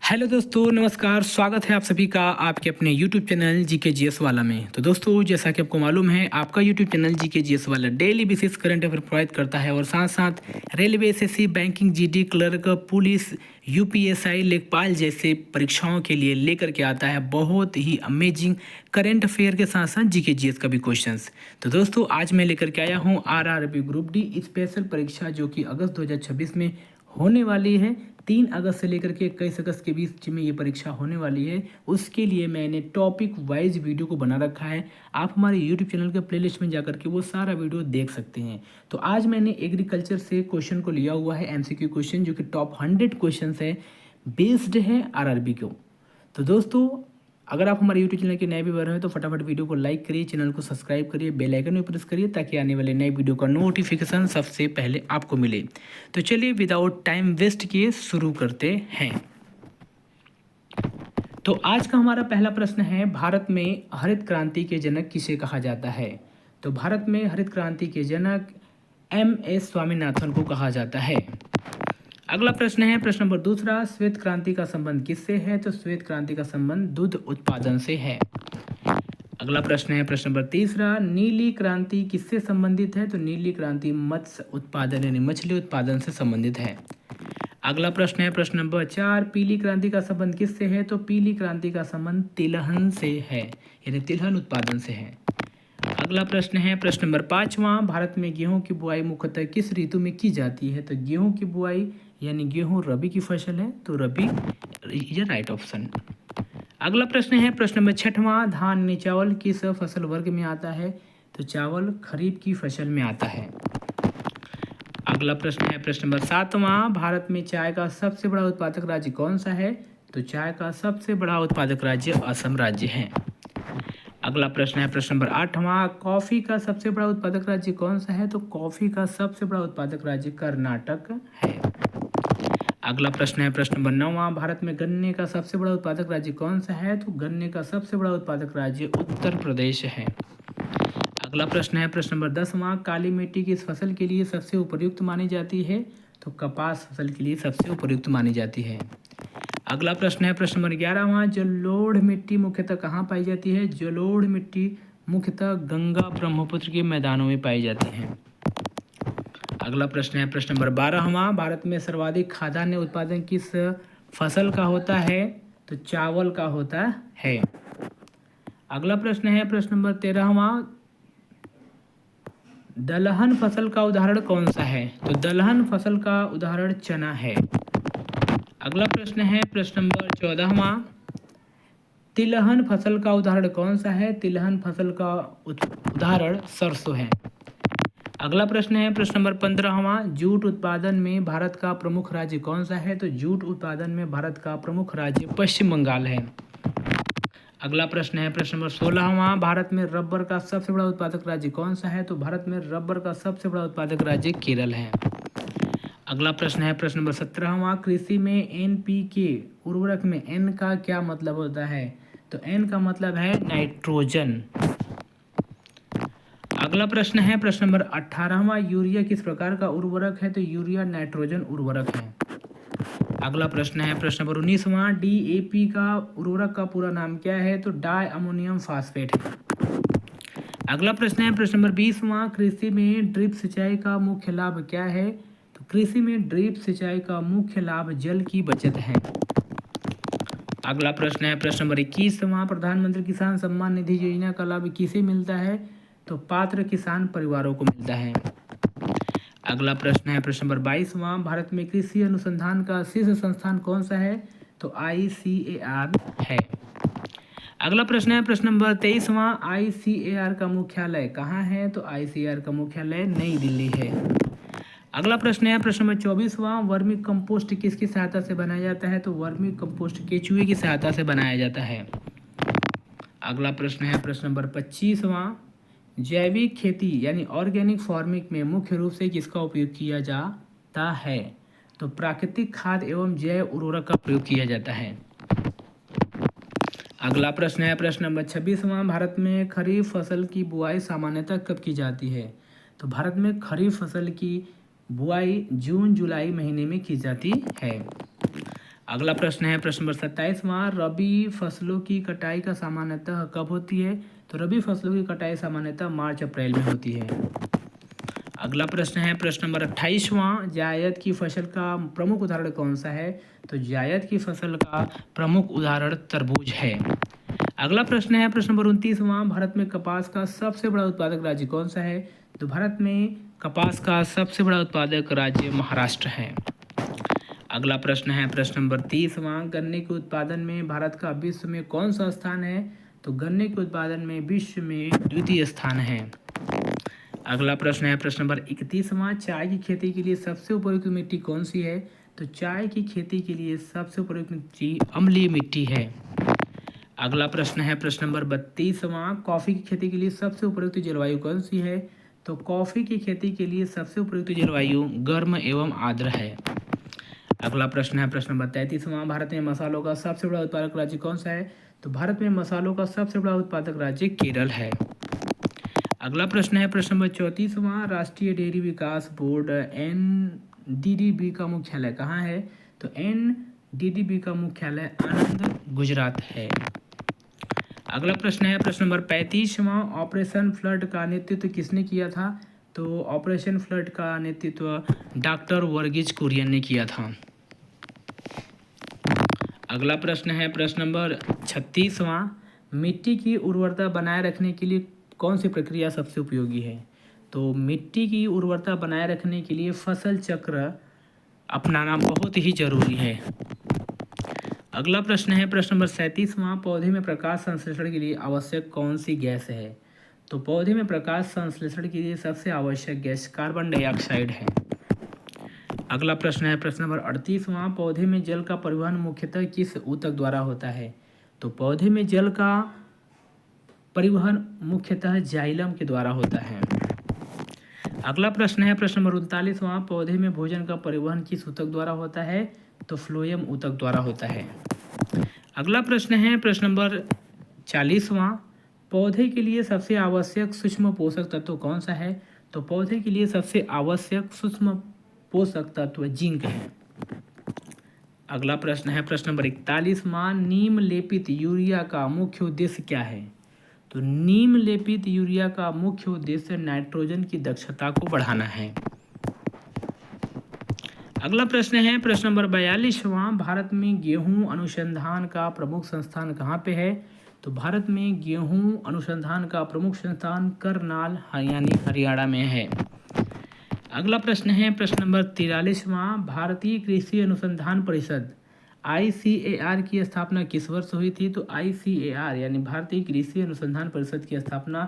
Hello दोस्तों, नमस्कार। स्वागत है आप सभी का आपके अपने यूट्यूब चैनल जीके जीएस वाला में। तो दोस्तों, जैसा कि आपको मालूम है, आपका यूट्यूब चैनल जीके जीएस वाला daily basis current affair provide करता है और साथ साथ railway, SSC, banking, GD, clerk, police, UPSI, लेखपाल जैसे परीक्षाओं के लिए लेकर के आता है बहुत ही अमेजिंग करंट अफेयर के साथ साथ जीके जीएस का भी क्वेश्चंस। तो दोस्तों, आज मैं लेकर के आया हूँ आरआरबी ग्रुप डी स्पेशल परीक्षा जो कि अगस्त 2026 में होने वाली है। 3 अगस्त से लेकर के 21 अगस्त के बीच में ये परीक्षा होने वाली है। उसके लिए मैंने टॉपिक वाइज वीडियो को बना रखा है। आप हमारे यूट्यूब चैनल के प्लेलिस्ट में जाकर के वो सारा वीडियो देख सकते हैं। तो आज मैंने एग्रीकल्चर से क्वेश्चन को लिया हुआ है, एमसीक्यू क्वेश्चन, जो कि टॉप 100 क्वेश्चन है, बेस्ड है आरआरबी को। तो दोस्तों, अगर आप हमारे यूट्यूब चैनल के नए व्यूअर हैं तो फटाफट वीडियो को लाइक करिए, चैनल को सब्सक्राइब करिए, बेल आइकन में प्रेस करिए ताकि आने वाले नए वीडियो का नोटिफिकेशन सबसे पहले आपको मिले। तो चलिए विदाउट टाइम वेस्ट किए शुरू करते हैं। तो आज का हमारा पहला प्रश्न है, भारत में हरित क्रांति के जनक किसे कहा जाता है? तो भारत में हरित क्रांति के जनक एम.एस. स्वामीनाथन को कहा जाता है। अगला प्रश्न है, प्रश्न नंबर दूसरा, श्वेत क्रांति का संबंध किससे है? तो श्वेत क्रांति का संबंध दूध उत्पादन से है। अगला प्रश्न है, प्रश्न नंबर तीसरा, नीली क्रांति किससे संबंधित है? तो नीली क्रांति मत्स्य उत्पादन यानी मछली उत्पादन से संबंधित है। अगला प्रश्न है, प्रश्न नंबर 4, पीली क्रांति का संबंध किससे है? तो पीली क्रांति का संबंध तिलहन से है यानी तिलहन उत्पादन से है। अगला प्रश्न है, प्रश्न नंबर 5वां, भारत में गेहूं की बुआई मुख्यतः किस ऋतु में की जाती है? तो गेहूं की बुआई यानी गेहूं रबी की फसल है, तो रबी ये राइट ऑप्शन। अगला प्रश्न है, प्रश्न नंबर 6वां, धान यानी चावल किस फसल वर्ग में आता है? तो चावल खरीफ की फसल में आता है। अगला प्रश्न है, प्रश्न नंबर 7वां, भारत में चाय का सबसे बड़ा उत्पादक राज्य कौन सा है? तो चाय का सबसे बड़ा उत्पादक राज्य असम राज्य है। अगला प्रश्न है, प्रश्न नंबर 8वां, कॉफी का सबसे बड़ा उत्पादक राज्य कौन सा है? तो कॉफी का सबसे बड़ा उत्पादक राज्य कर्नाटक है। अगला प्रश्न है, प्रश्न नंबर 9वां, भारत में गन्ने का सबसे बड़ा उत्पादक राज्य कौन सा है? तो गन्ने का सबसे बड़ा उत्पादक राज्य उत्तर प्रदेश है। अगला प्रश्न है, प्रश्न नंबर 10वां, काली मिट्टी किस फसल के लिए सबसे उपयुक्त मानी जाती है? तो कपास फसल के लिए सबसे उपयुक्त मानी जाती है। अगला प्रश्न है, प्रश्न नंबर 11वां, जलोढ़ मिट्टी मुख्यतः कहाँ पाई जाती है? जलोढ़ मिट्टी मुख्यतः गंगा ब्रह्मपुत्र के मैदानों में पाई जाती है। अगला प्रश्न है, प्रश्न नंबर 12वां, भारत में सर्वाधिक खाद्यान्न उत्पादन किस फसल का होता है? तो चावल का होता है। अगला प्रश्न है, प्रश्न नंबर 13वां, दलहन फसल का उदाहरण कौन सा है? तो दलहन फसल का उदाहरण चना है। अगला प्रश्न है, प्रश्न नंबर 14वां, तिलहन फसल का उदाहरण कौन सा है? तिलहन फसल का उदाहरण सरसों है। अगला प्रश्न है, प्रश्न नंबर 15वां, जूट उत्पादन में भारत का प्रमुख राज्य कौन सा है? तो जूट उत्पादन में भारत का प्रमुख राज्य पश्चिम बंगाल है। अगला प्रश्न है, प्रश्न नंबर 16वां, भारत में रबर का सबसे बड़ा उत्पादक राज्य कौन सा है? तो भारत में रबर का सबसे बड़ा उत्पादक राज्य केरल है। अगला प्रश्न है, प्रश्न नंबर 17वां, कृषि में एनपीके उर्वरक में एन का क्या मतलब होता है? तो एन का मतलब है नाइट्रोजन। अगला प्रश्न है, प्रश्न नंबर 18वां, यूरिया किस प्रकार का उर्वरक है? तो यूरिया नाइट्रोजन उर्वरक है। अगला प्रश्न है, प्रश्न नंबर 19वां, डीएपी का उर्वरक का पूरा नाम क्या है? तो डाई अमोनियम फास्फेट है। अगला प्रश्न है, प्रश्न नंबर 20वां, कृषि में ड्रिप सिंचाई का मुख्य लाभ क्या है? तो कृषि में ड्रिप सिंचाई का मुख्य लाभ जल की बचत है। अगला प्रश्न है, प्रश्न नंबर 21वां, प्रधानमंत्री किसान सम्मान निधि योजना का लाभ किसे मिलता है? तो पात्र किसान परिवारों को मिलता है। अगला प्रश्न है, प्रश्न नंबर 22वां, भारत में कृषि अनुसंधान का शीर्ष संस्थान कौन सा है? तो ICAR है। अगला प्रश्न है, प्रश्न नंबर 23वां, ICAR का मुख्यालय कहाँ है? तो ICAR का मुख्यालय नई दिल्ली है। अगला प्रश्न है, प्रश्न नंबर 24वां, वर्मी कंपोस्ट किसकी सहायता से बनाया जाता है? तो वर्मी कंपोस्ट केचुए की सहायता से बनाया जाता है। अगला प्रश्न है, प्रश्न नंबर 25वां, जैविक खेती यानी ऑर्गेनिक फार्मिंग में मुख्य रूप से किसका उपयोग किया जाता है? तो प्राकृतिक खाद एवं जैव उर्वरक का प्रयोग किया जाता है। अगला प्रश्न है, प्रश्न नंबर 26वां, भारत में खरीफ फसल की बुआई सामान्यतः कब की जाती है? तो भारत में खरीफ फसल की बुआई जून जुलाई महीने में की जाती है। अगला प्रश्न है प्रश्न नंबर 27वां, रबी फसलों की कटाई का सामान्यतः कब होती है? तो रबी फसलों की कटाई सामान्यतः मार्च अप्रैल में होती है। अगला प्रश्न है प्रश्न नंबर 28वां, जायद की फसल का प्रमुख उदाहरण कौन सा है? तो जायद की फसल का प्रमुख उदाहरण तरबूज है। अगला प्रश्न है प्रश्न नंबर 29वां, भारत में कपास का सबसे बड़ा उत्पादक राज्य कौन सा है? तो भारत में कपास का सबसे बड़ा उत्पादक राज्य महाराष्ट्र है। अगला प्रश्न है प्रश्न नंबर 30वां, गन्ने के उत्पादन में भारत का विश्व में कौन सा स्थान है? तो गन्ने के उत्पादन में विश्व में द्वितीय स्थान है। अगला प्रश्न है प्रश्न नंबर 31वां, चाय की खेती के लिए सबसे उपयुक्त मिट्टी कौन सी है? तो चाय की खेती के लिए सबसे उपयुक्त मिट्टी अम्लीय मिट्टी है। अगला प्रश्न है प्रश्न नंबर 32वां, कॉफ़ी की खेती के लिए सबसे उपयुक्त जलवायु कौन सी है? तो कॉफ़ी की खेती के लिए सबसे उपयुक्त जलवायु गर्म एवं आर्द्र है। अगला प्रश्न है प्रश्न नंबर 33वां, भारत में मसालों का सबसे बड़ा उत्पादक राज्य कौन सा है? तो भारत में मसालों का सबसे बड़ा उत्पादक राज्य केरल है। अगला प्रश्न है प्रश्न नंबर 34वां, राष्ट्रीय डेयरी विकास बोर्ड NDDB का मुख्यालय कहाँ है? तो NDDB का मुख्यालय आनंद गुजरात है। अगला प्रश्न है प्रश्न नंबर 35वां, ऑपरेशन फ्लड का नेतृत्व किसने किया था? तो ऑपरेशन फ्लड का नेतृत्व डॉक्टर वर्गीज कुरियन ने किया था। अगला प्रश्न है प्रश्न नंबर 36वां, मिट्टी की उर्वरता बनाए रखने के लिए कौन सी प्रक्रिया सबसे उपयोगी है? तो मिट्टी की उर्वरता बनाए रखने के लिए फसल चक्र अपनाना बहुत ही जरूरी है। अगला प्रश्न है प्रश्न नंबर 37वां, पौधे में प्रकाश संश्लेषण के लिए आवश्यक कौन सी गैस है? तो पौधे में प्रकाश संश्लेषण के लिए सबसे आवश्यक गैस कार्बन डाइऑक्साइड है। अगला प्रश्न है प्रश्न नंबर 38वां, पौधे में जल का परिवहन मुख्यतः किस ऊतक द्वारा होता है? तो पौधे में जल का परिवहन मुख्यतः जाइलम के द्वारा होता है। अगला प्रश्न है प्रश्न नंबर 39वां, पौधे में भोजन का परिवहन किस ऊतक द्वारा होता है? तो फ्लोएम ऊतक द्वारा होता है। अगला प्रश्न है प्रश्न नंबर 40वां, पौधे के लिए सबसे आवश्यक सूक्ष्म पोषक तत्व कौन सा है? तो पौधे के लिए सबसे आवश्यक सूक्ष्म पोषक तत्व जिंक है। अगला प्रश्न है प्रश्न नंबर 41वां, नीम लेपित यूरिया का मुख्य उद्देश्य क्या है? तो नीम लेपित यूरिया का मुख्य उद्देश्य नाइट्रोजन की दक्षता को बढ़ाना है। अगला प्रश्न है प्रश्न नंबर 42वां, भारत में गेहूं अनुसंधान का प्रमुख संस्थान कहाँ पे है? तो भारत में गेहूं अनुसंधान का प्रमुख संस्थान करनाल हरियाणा में है। अगला प्रश्न है प्रश्न नंबर 43वां, भारतीय कृषि अनुसंधान परिषद ICAR की स्थापना किस वर्ष हुई थी? तो ICAR यानी भारतीय कृषि अनुसंधान परिषद की स्थापना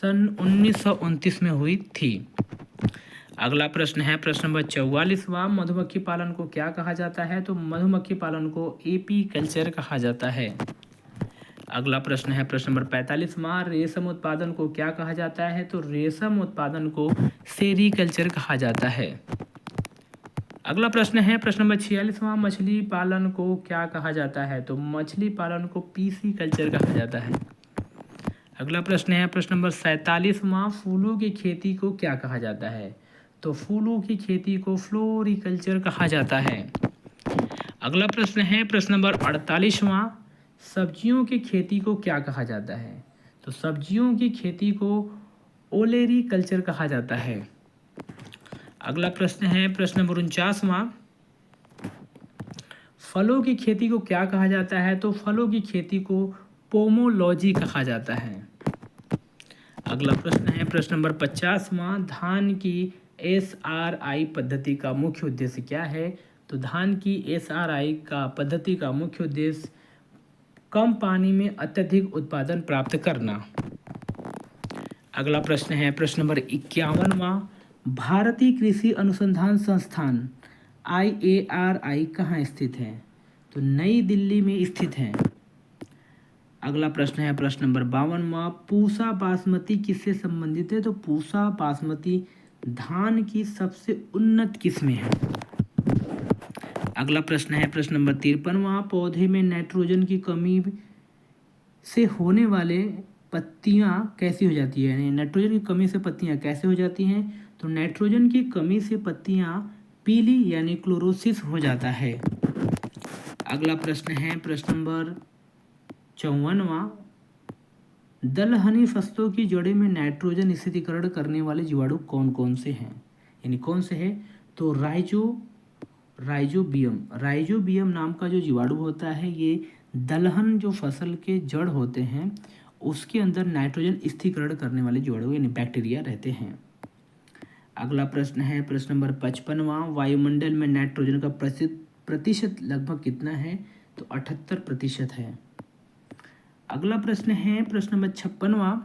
सन 1929 में हुई थी। अगला प्रश्न है प्रश्न नंबर 44वां, मधुमक्खी पालन को क्या कहा जाता है? तो मधुमक्खी पालन को एपी कल्चर कहा जाता है। अगला प्रश्न है प्रश्न नंबर 45वां, रेशम उत्पादन को क्या कहा जाता है? तो रेशम उत्पादन को सेरीकल्चर कहा जाता है। अगला प्रश्न है प्रश्न नंबर 46वां, मछली पालन को क्या कहा जाता है? तो मछली पालन को पीसी कल्चर कहा जाता है। अगला प्रश्न है प्रश्न नंबर 47वां, फूलों की खेती को क्या कहा जाता है? तो फूलों की खेती को फ्लोरिकल्चर कहा जाता है। अगला प्रश्न है प्रश्न नंबर 48वां, सब्जियों की खेती को क्या कहा जाता है? तो सब्जियों की खेती को ओलेरी कल्चर कहा जाता है। अगला प्रश्न है प्रश्न नंबर 49वां, फलों की खेती को क्या कहा जाता है? तो फलों की खेती को पोमोलॉजी कहा जाता है। अगला प्रश्न है प्रश्न नंबर 50वां, धान की SRI पद्धति का मुख्य उद्देश्य क्या है? तो धान की SRI का पद्धति का मुख्य उद्देश्य कम पानी में अत्यधिक उत्पादन प्राप्त करना। अगला प्रश्न है प्रश्न नंबर 51वां, भारतीय कृषि अनुसंधान संस्थान IARI कहाँ स्थित है? तो नई दिल्ली में स्थित है। अगला प्रश्न है प्रश्न नंबर 52वां, पूसा बासमती किससे संबंधित है? तो पूसा बासमती धान की सबसे उन्नत किस्में है। अगला प्रश्न है प्रश्न नंबर 53वां, पौधे में नाइट्रोजन की कमी से होने वाले पत्तियां कैसी हो जाती है? यानी नाइट्रोजन की कमी से पत्तियां कैसे हो जाती हैं? तो नाइट्रोजन की कमी से पत्तियां पीली यानी क्लोरोसिस हो जाता है। अगला प्रश्न है प्रश्न नंबर 54वां, दलहनी फसलों की जड़ों में नाइट्रोजन स्थिरीकरण करने वाले जीवाणु कौन कौन से हैं, यानी कौन से हैं? तो राइजोबियम नाम का जो जीवाणु होता है, ये दलहन जो फसल के जड़ होते हैं उसके अंदर नाइट्रोजन स्थिरीकरण करने वाले जीवाणु यानी बैक्टीरिया रहते हैं। अगला प्रश्न है प्रश्न नंबर 55वां, वायुमंडल में नाइट्रोजन का प्रतिशत लगभग कितना है? तो 78% है। अगला प्रश्न है प्रश्न नंबर 56वां,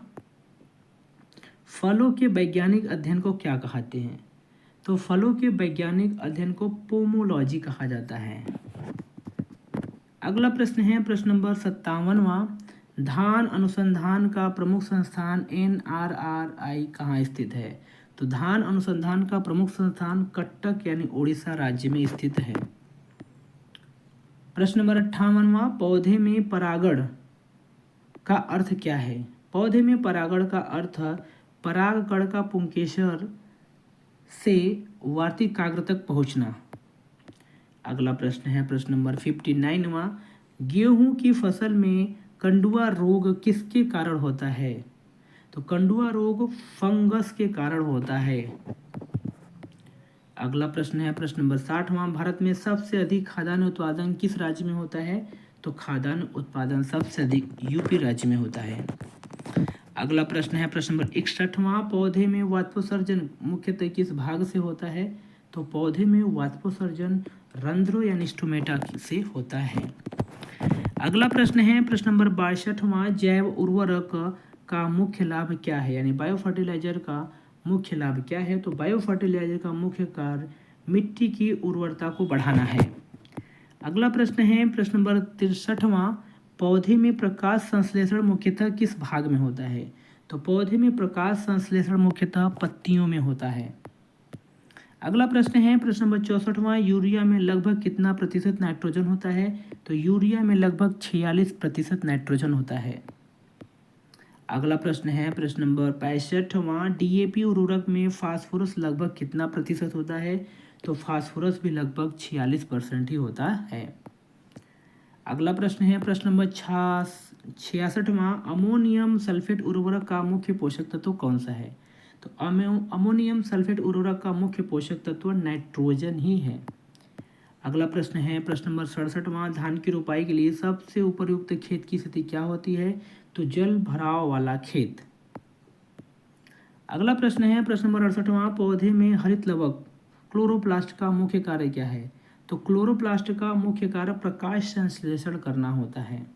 फलों के वैज्ञानिक अध्ययन को क्या कहते हैं? तो फलों के वैज्ञानिक अध्ययन को पोमोलॉजी कहा जाता है। अगला प्रश्न है प्रश्न नंबर 57वां, धान अनुसंधान का प्रमुख संस्थान NRRI कहाँ स्थित है? तो धान अनुसंधान का प्रमुख संस्थान कटक यानी उड़ीसा राज्य में स्थित है। प्रश्न नंबर 58वां, पौधे में परागण का अर्थ क्या है? पौधे में परागण का अर्थ परागकण का पुंकेसर से वार्तिकाग्र तक पहुंचना। अगला प्रश्न है प्रश्न नंबर 59वां, गेहूं की फसल में कंडुआ रोग किसके कारण होता है? तो कंडुआ रोग फंगस के कारण होता है। अगला प्रश्न है प्रश्न नंबर 60वां, भारत में सबसे अधिक खाद्यान्न उत्पादन किस राज्य में होता है? तो खाद्यान्न उत्पादन सबसे अधिक यूपी राज्य में होता है। अगला प्रश्न है प्रश्न नंबर 61वां, पौधे में वाष्पोत्सर्जन मुख्यतः किस भाग से होता है? तो पौधे में वाष्पोत्सर्जन रंध्रों यानी स्टोमेटा से होता है। अगला प्रश्न है प्रश्न नंबर 62वां, जैव उर्वरक का मुख्य लाभ क्या है? यानी बायो फर्टिलाइजर का मुख्य लाभ क्या है? तो बायो फर्टिलाइजर का मुख्य कार्य मिट्टी की उर्वरता को बढ़ाना है। अगला प्रश्न है प्रश्न नंबर 63वां, पौधे में प्रकाश संश्लेषण मुख्यतः किस भाग में होता है? तो पौधे में प्रकाश संश्लेषण मुख्यतः पत्तियों में होता है। अगला प्रश्न है प्रश्न नंबर 64वां, यूरिया में लगभग कितना प्रतिशत नाइट्रोजन होता है? तो यूरिया में लगभग 46% नाइट्रोजन होता है। अगला प्रश्न है प्रश्न नंबर 65वां, DAP उर्वरक में फास्फोरस लगभग कितना प्रतिशत होता है? तो फास्फोरस भी लगभग 46% ही होता है। अगला प्रश्न है प्रश्न नंबर 66वां, अमोनियम सल्फेट उर्वरक का मुख्य पोषक तत्व कौन सा है? तो अमोनियम सल्फेट उर्वरक का मुख्य पोषक तत्व नाइट्रोजन ही है। अगला प्रश्न है प्रश्न नंबर 67वां, धान की रोपाई के लिए सबसे उपयुक्त खेत की स्थिति क्या होती है? तो जल भराव वाला खेत। अगला प्रश्न है प्रश्न नंबर 68वां, पौधे में हरित लवक क्लोरोप्लास्ट का मुख्य कार्य क्या है? तो क्लोरोप्लास्ट का मुख्य कार्य प्रकाश संश्लेषण करना होता है।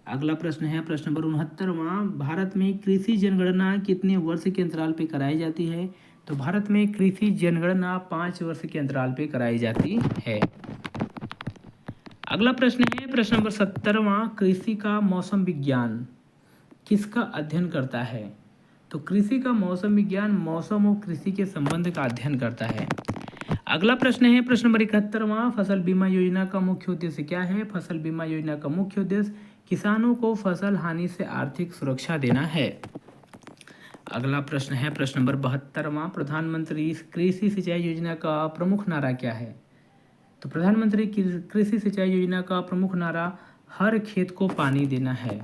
अगला प्रश्न है प्रश्न नंबर 69वां, भारत में कृषि जनगणना कितने वर्ष के अंतराल पे कराई जाती है? तो भारत में कृषि जनगणना 5 वर्ष के अंतराल पे कराई जाती है। अगला प्रश्न है प्रश्न नंबर 70वां, कृषि का मौसम विज्ञान किसका अध्ययन करता है? तो कृषि का मौसम विज्ञान मौसम और कृषि के संबंध का अध्ययन करता है। अगला प्रश्न है प्रश्न नंबर 71वां, फसल बीमा योजना का मुख्य उद्देश्य क्या है? फसल बीमा योजना का मुख्य उद्देश्य किसानों को फसल हानि से आर्थिक सुरक्षा देना है। अगला प्रश्न है प्रश्न नंबर 72वां, प्रधानमंत्री कृषि सिंचाई योजना का प्रमुख नारा क्या है? तो प्रधानमंत्री कृषि सिंचाई योजना का प्रमुख नारा हर खेत को पानी देना है।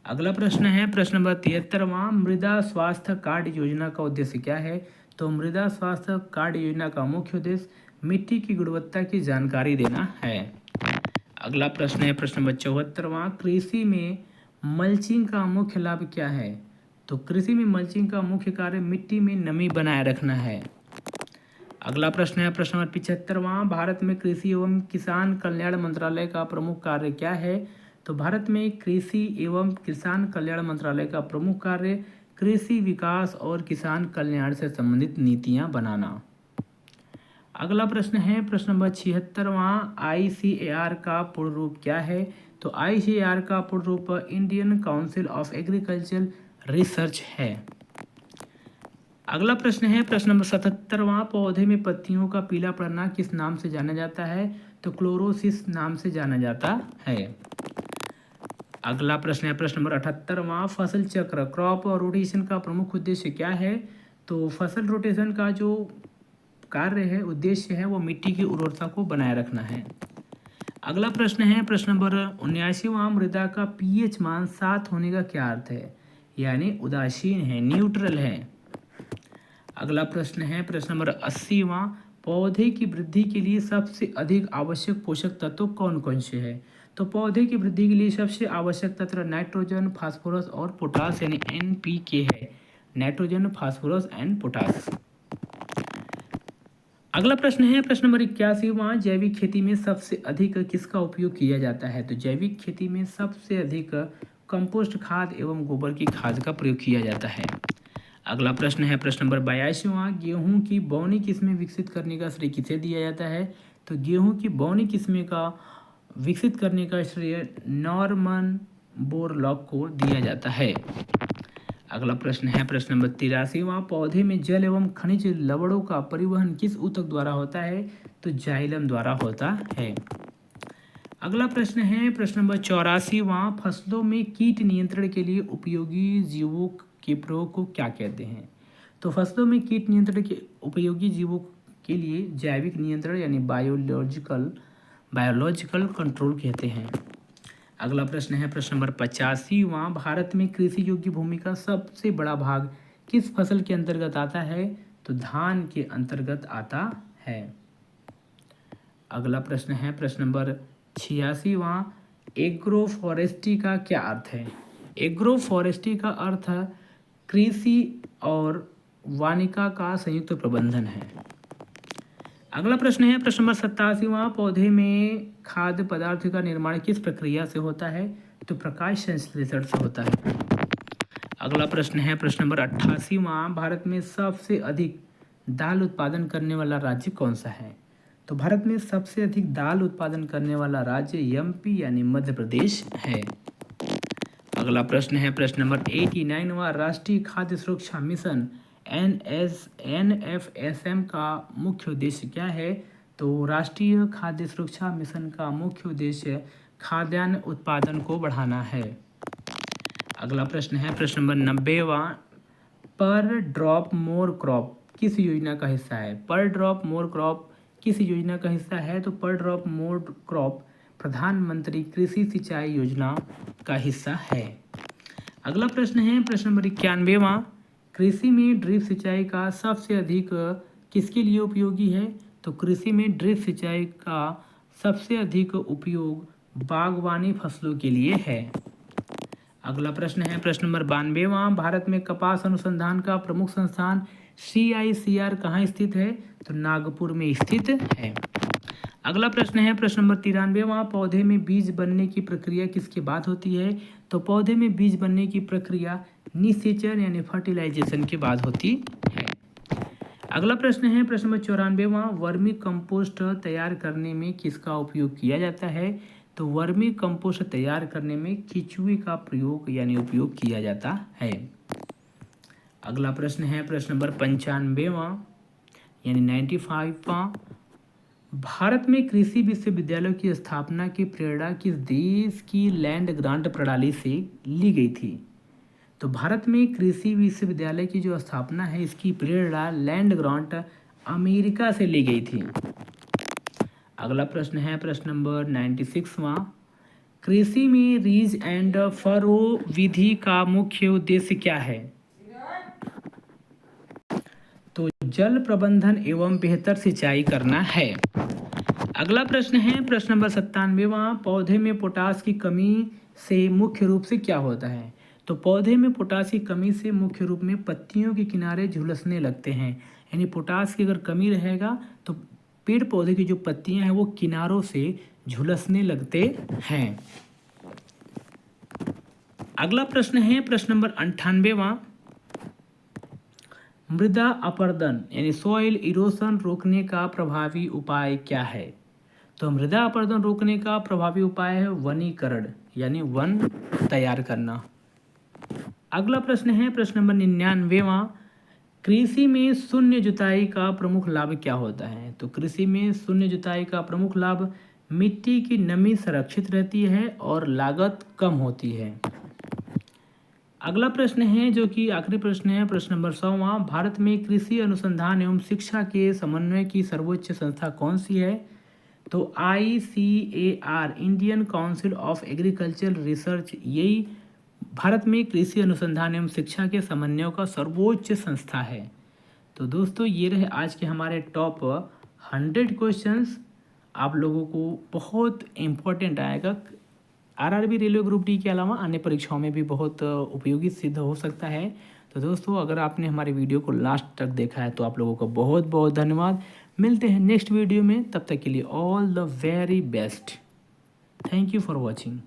अगला प्रश्न है प्रश्न नंबर 73वां, मृदा स्वास्थ्य कार्ड योजना का उद्देश्य क्या है? तो मृदा स्वास्थ्य कार्ड योजना का मुख्य उद्देश्य मिट्टी की गुणवत्ता की जानकारी देना है। अगला प्रश्न है प्रश्न नंबर 74वां, कृषि में मल्चिंग का मुख्य लाभ क्या है? तो कृषि में मल्चिंग का मुख्य कार्य मिट्टी में नमी बनाए रखना है। अगला प्रश्न है प्रश्न नंबर 75वां, भारत में कृषि एवं किसान कल्याण मंत्रालय का प्रमुख कार्य क्या है? तो भारत में कृषि एवं किसान कल्याण मंत्रालय का प्रमुख कार्य कृषि विकास और किसान कल्याण से संबंधित नीतियां बनाना। अगला प्रश्न है प्रश्न नंबर 76वां, ICAR का पूर्ण रूप क्या है? तो ICAR का पूर्ण रूप Indian council of agriculture research है। अगला प्रश्न है प्रश्न नंबर 77वां, पौधे में पत्तियों का पीला पड़ना किस नाम से जाना जाता है? तो क्लोरोसिस नाम से जाना जाता है। अगला प्रश्न है प्रश्न नंबर 78वां, फसल चक्र क्रॉप रोटेशन का प्रमुख उद्देश्य क्या है? तो फसल रोटेशन का जो कार्य है, उद्देश्य है, वो मिट्टी की उर्वरता को बनाए रखना है। अगला प्रश्न है प्रश्न नंबर 79वां, मृदा का पीएच मान 7 होने का क्या अर्थ है? यानी उदासीन है, न्यूट्रल है। अगला प्रश्न है प्रश्न नंबर 80वां, पौधे की वृद्धि के लिए सबसे अधिक आवश्यक पोषक तत्व कौन कौन से हैं? तो पौधे की वृद्धि के लिए सबसे आवश्यक तत्व नाइट्रोजन, फास्फोरस और पोटास यानी NPK है। Nitrogen, phosphorus and potash. अगला प्रश्न है प्रश्न नंबर 81वां, जैविक खेती में सबसे अधिक किसका उपयोग किया जाता है? तो जैविक खेती में सबसे अधिक कंपोस्ट खाद एवं गोबर की खाद का प्रयोग किया जाता है। अगला प्रश्न है प्रश्न नंबर 82वां, गेहूं की बौनी किस्में विकसित करने का श्रेय किसे दिया जाता है? तो गेहूं की बौनी किस्में का विकसित करने का श्रेय नॉर्मन बोरलॉग को दिया जाता है। अगला प्रश्न है प्रश्न नंबर 83वां, पौधे में जल एवं खनिज लवणों का परिवहन किस ऊतक द्वारा होता है? तो जाइलम द्वारा होता है। अगला प्रश्न है प्रश्न नंबर 84वां, फसलों में कीट नियंत्रण के लिए उपयोगी जीवों के प्रयोग को क्या कहते हैं? तो फसलों में कीट नियंत्रण के उपयोगी जीवों के लिए जैविक नियंत्रण यानी बायोलॉजिकल कंट्रोल कहते हैं। अगला प्रश्न है प्रश्न नंबर 85वां, भारत में कृषि योग्य भूमि का सबसे बड़ा भाग किस फसल के अंतर्गत आता है? तो धान के अंतर्गत आता है। अगला प्रश्न है प्रश्न नंबर 86वां, एग्रो फॉरेस्ट्री का क्या अर्थ है? एग्रो फॉरेस्ट्री का अर्थ कृषि और वानिका का संयुक्त प्रबंधन है। अगला प्रश्न है प्रश्न नंबर 87वां, पौधे में खाद्य पदार्थ का निर्माण किस प्रक्रिया से होता है? तो प्रकाश संश्लेषण से होता है। अगला प्रश्न है प्रश्न नंबर 88वां, भारत में सबसे अधिक दाल उत्पादन करने वाला राज्य कौन सा है? तो भारत में सबसे अधिक दाल उत्पादन करने वाला राज्य MP यानी मध्य प्रदेश है। अगला प्रश्न है प्रश्न नंबर 89वां, राष्ट्रीय खाद्य सुरक्षा मिशन NFSM का मुख्य उद्देश्य क्या है? तो राष्ट्रीय खाद्य सुरक्षा मिशन का मुख्य उद्देश्य खाद्यान्न उत्पादन को बढ़ाना है। अगला प्रश्न है प्रश्न नंबर 90वां, पर ड्रॉप मोर क्रॉप किस योजना का हिस्सा है? पर ड्रॉप मोर क्रॉप किस योजना का हिस्सा है? तो पर ड्रॉप मोर क्रॉप प्रधानमंत्री कृषि सिंचाई योजना का हिस्सा है। अगला प्रश्न है प्रश्न नंबर 91वां, कृषि में ड्रिप सिंचाई का सबसे अधिक किसके लिए उपयोगी है? तो कृषि में ड्रिप सिंचाई का सबसे अधिक उपयोग बागवानी फसलों के लिए है। अगला प्रश्न है प्रश्न नंबर 92वां, भारत में कपास अनुसंधान का प्रमुख संस्थान CICR कहाँ स्थित है? तो नागपुर में स्थित है। अगला प्रश्न है प्रश्न नंबर 93वां, पौधे में बीज बनने की प्रक्रिया किसके बाद होती है? तो पौधे में बीज बनने की प्रक्रिया निषेचन यानी फर्टिलाइजेशन के बाद होती है। अगला प्रश्न है प्रश्न नंबर 94वां, वर्मी कंपोस्ट तैयार करने में किसका उपयोग किया जाता है? तो वर्मी कंपोस्ट तैयार करने में केंचुए का प्रयोग यानी उपयोग किया जाता है। अगला प्रश्न है प्रश्न नंबर 95वां यानी 95वां, भारत में कृषि विश्वविद्यालयों की स्थापना की प्रेरणा किस देश की लैंड ग्रांट प्रणाली से ली गई थी? तो भारत में कृषि विश्वविद्यालय की जो स्थापना है इसकी प्रेरणा लैंड ग्रांट अमेरिका से ली गई थी। अगला प्रश्न है प्रश्न नंबर 96वां, कृषि में रीज एंड फरो विधि का मुख्य उद्देश्य क्या है? तो जल प्रबंधन एवं बेहतर सिंचाई करना है। अगला प्रश्न है प्रश्न नंबर 97वां, पौधे में पोटास की कमी से मुख्य रूप से क्या होता है? तो पौधे में पोटास की कमी से मुख्य रूप में पत्तियों के किनारे झुलसने लगते हैं, यानी पोटास की अगर कमी रहेगा तो पेड़ पौधे की जो पत्तियां हैं वो किनारों से झुलसने लगते हैं। अगला प्रश्न है प्रश्न नंबर 98वां, मृदा अपरदन यानी सॉइल इरोशन रोकने का प्रभावी उपाय क्या है? तो मृदा अपरदन रोकने का प्रभावी उपाय है वनीकरण यानी वन तैयार करना। अगला प्रश्न है प्रश्न नंबर 99वां, कृषि में शून्य जुताई का प्रमुख लाभ क्या होता है? तो कृषि में शून्य जुताई का प्रमुख लाभ मिट्टी की नमी संरक्षित रहती है और लागत कम होती है। अगला प्रश्न है जो कि आखिरी प्रश्न है, प्रश्न नंबर 100वां। भारत में कृषि अनुसंधान एवं शिक्षा के समन्वय की सर्वोच्च संस्था कौन सी है? तो ICAR, Indian council of agriculture research, यही भारत में कृषि अनुसंधान एवं शिक्षा के समन्वय का सर्वोच्च संस्था है। तो दोस्तों ये रहे आज के हमारे टॉप 100 क्वेश्चंस। आप लोगों को बहुत इम्पोर्टेंट आएगा। आरआरबी रेलवे ग्रुप डी के अलावा अन्य परीक्षाओं में भी बहुत उपयोगी सिद्ध हो सकता है। तो दोस्तों अगर आपने हमारे वीडियो को लास्ट तक देखा है तो आप लोगों का बहुत बहुत धन्यवाद। मिलते हैं नेक्स्ट वीडियो में, तब तक के लिए all the very best. Thank you for watching.